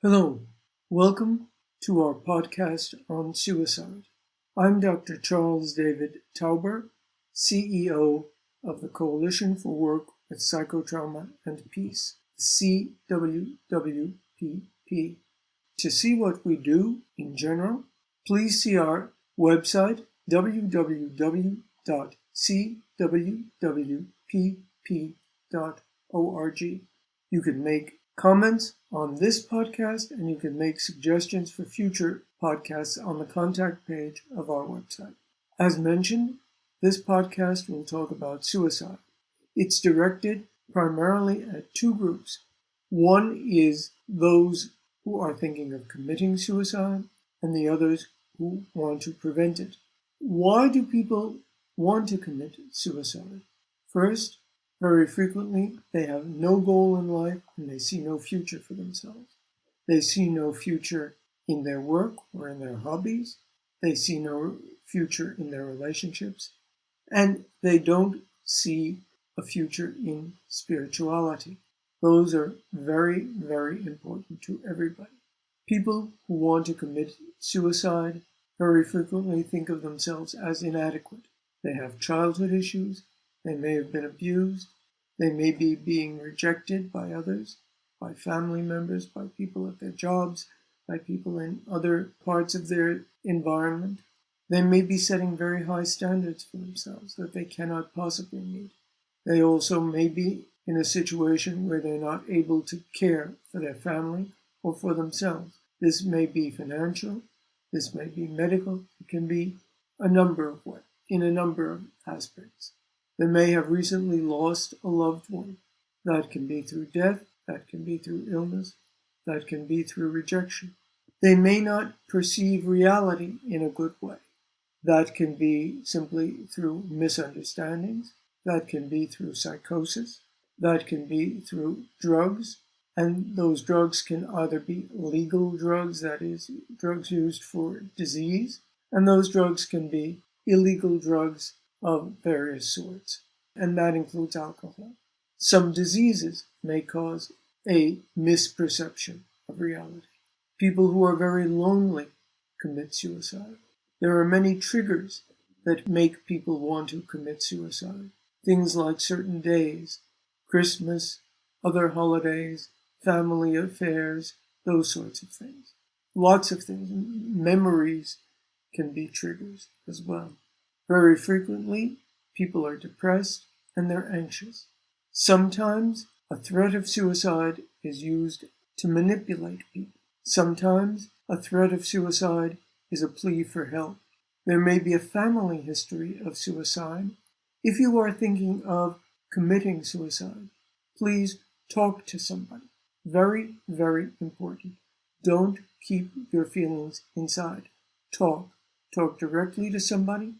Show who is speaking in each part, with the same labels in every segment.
Speaker 1: Hello, welcome to our podcast on suicide. I'm Dr. Charles David Tauber, CEO of the Coalition for Work with Psychotrauma and Peace, CWWPP. To see what we do in general, please see our website www.cwwpp.org. You can make comments on this podcast, and you can make suggestions for future podcasts on the contact page of our website. As mentioned, this podcast will talk about suicide. It's directed primarily at two groups. One is those who are thinking of committing suicide, and the others who want to prevent it. Why do people want to commit suicide? First, very frequently, they have no goal in life and they see no future for themselves. They see no future in their work or in their hobbies. They see no future in their relationships. And they don't see a future in spirituality. Those are very, very important to everybody. People who want to commit suicide very frequently think of themselves as inadequate. They have childhood issues. They may have been abused. They may be being rejected by others, by family members, by people at their jobs, by people in other parts of their environment. They may be setting very high standards for themselves that they cannot possibly meet. They also may be in a situation where they're not able to care for their family or for themselves. This may be financial, this may be medical, it can be in a number of aspects. They may have recently lost a loved one. That can be through death, that can be through illness, that can be through rejection. They may not perceive reality in a good way. That can be simply through misunderstandings, that can be through psychosis, that can be through drugs, and those drugs can either be legal drugs, that is, drugs used for disease, and those drugs can be illegal drugs of various sorts, and that includes alcohol. Some diseases may cause a misperception of reality. People who are very lonely commit suicide. There are many triggers that make people want to commit suicide. Things like certain days, Christmas, other holidays, family affairs, those sorts of things. Lots of things. Memories can be triggers as well. Very frequently, people are depressed and they're anxious. Sometimes a threat of suicide is used to manipulate people. Sometimes a threat of suicide is a plea for help. There may be a family history of suicide. If you are thinking of committing suicide, please talk to somebody. Very, very important. Don't keep your feelings inside. Talk. Talk directly to somebody.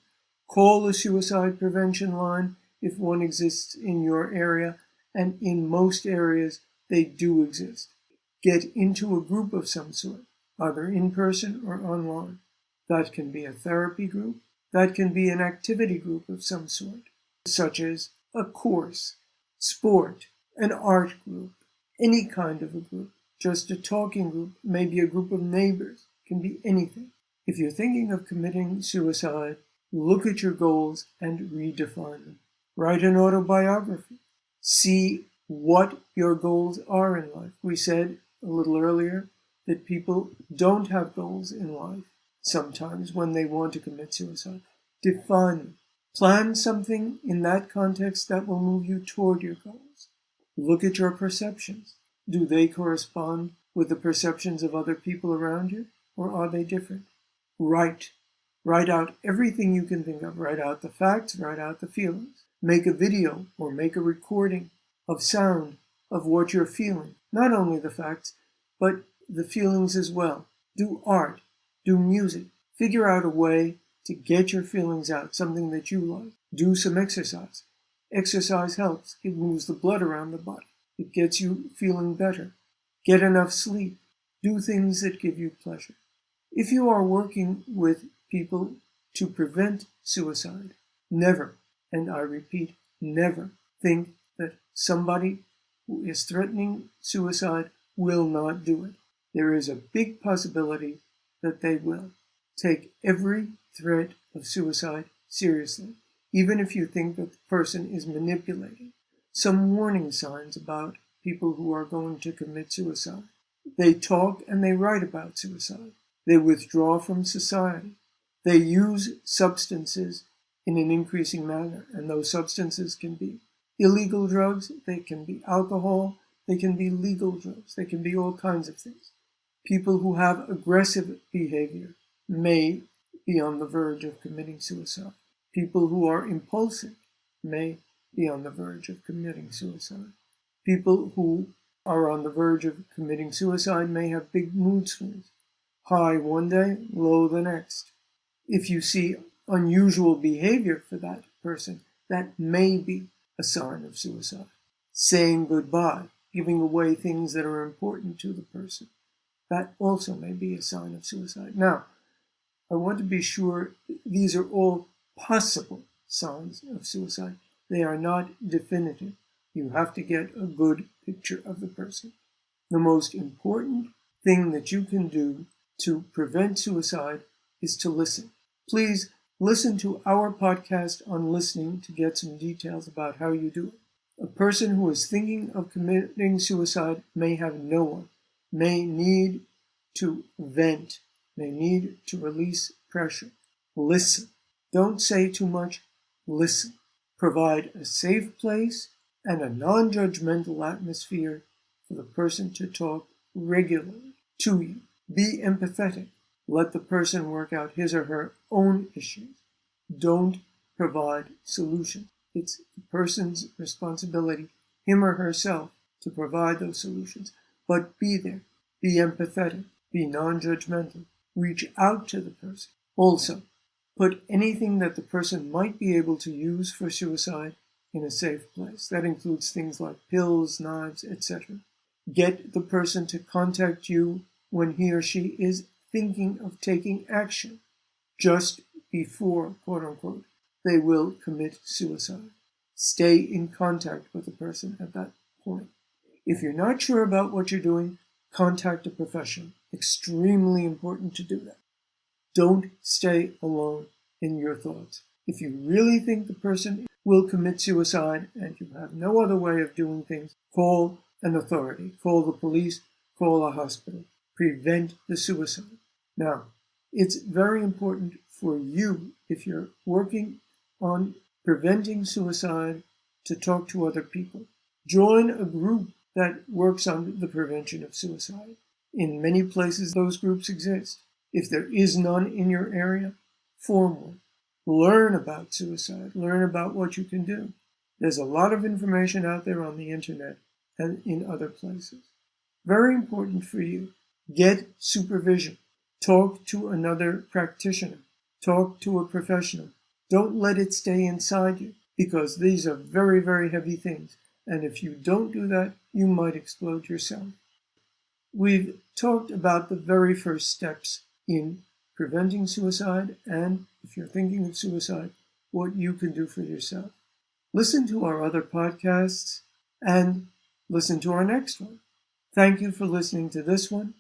Speaker 1: Call the suicide prevention line if one exists in your area, and in most areas they do exist. Get into a group of some sort, either in person or online. That can be a therapy group. That can be an activity group of some sort, such as a course, sport, an art group, any kind of a group. Just a talking group, maybe a group of neighbors, can be anything. If you're thinking of committing suicide, look at your goals and redefine them. Write an autobiography. See what your goals are in life. We said a little earlier that people don't have goals in life sometimes when they want to commit suicide. Define them. Plan something in that context that will move you toward your goals. Look at your perceptions. Do they correspond with the perceptions of other people around you, or are they different? Write. Write out everything you can think of. Write out the facts, write out the feelings. Make a video or make a recording of sound of what you're feeling. Not only the facts, but the feelings as well. Do art. Do music. Figure out a way to get your feelings out, something that you like. Do some exercise. Exercise helps. It moves the blood around the body. It gets you feeling better. Get enough sleep. Do things that give you pleasure. If you are working with people to prevent suicide, never, and I repeat, never think that somebody who is threatening suicide will not do it. there is a big possibility that they will. Take every threat of suicide seriously, even if you think that the person is manipulating. Some warning signs about people who are going to commit suicide. They talk and they write about suicide. They withdraw from society. They use substances in an increasing manner, and those substances can be illegal drugs, they can be alcohol, they can be legal drugs, they can be all kinds of things. People who have aggressive behavior may be on the verge of committing suicide. People who are impulsive may be on the verge of committing suicide. People who are on the verge of committing suicide may have big mood swings, high one day, low the next. If you see unusual behavior for that person, that may be a sign of suicide. Saying goodbye, giving away things that are important to the person, that also may be a sign of suicide. Now, I want to be sure these are all possible signs of suicide. They are not definitive. You have to get a good picture of the person. The most important thing that you can do to prevent suicide is to listen. Please listen to our podcast on listening to get some details about how you do it. A person who is thinking of committing suicide may have no one, may need to vent, may need to release pressure. Listen. Don't say too much. Listen. Provide a safe place and a non-judgmental atmosphere for the person to talk regularly to you. Be empathetic. Let the person work out his or her own issues. Don't provide solutions. It's the person's responsibility, him or herself, to provide those solutions. But be there. Be empathetic. Be non-judgmental. Reach out to the person. Also, put anything that the person might be able to use for suicide in a safe place. That includes things like pills, knives, etc. Get the person to contact you when he or she is thinking of taking action, just before, quote unquote, they will commit suicide. Stay in contact with the person at that point. If you're not sure about what you're doing, contact a professional. Extremely important to do that. Don't stay alone in your thoughts. If you really think the person will commit suicide and you have no other way of doing things, call an authority. Call the police. Call a hospital. Prevent the suicide. Now, it's very important for you, if you're working on preventing suicide, to talk to other people. Join a group that works on the prevention of suicide. In many places, those groups exist. If there is none in your area, form one. Learn about suicide. Learn about what you can do. There's a lot of information out there on the internet and in other places. Very important for you. Get supervision. Talk to another practitioner. Talk to a professional. Don't let it stay inside you, because these are very, very heavy things. And if you don't do that, you might explode yourself. We've talked about the very first steps in preventing suicide, and if you're thinking of suicide, what you can do for yourself. Listen to our other podcasts and listen to our next one. Thank you for listening to this one.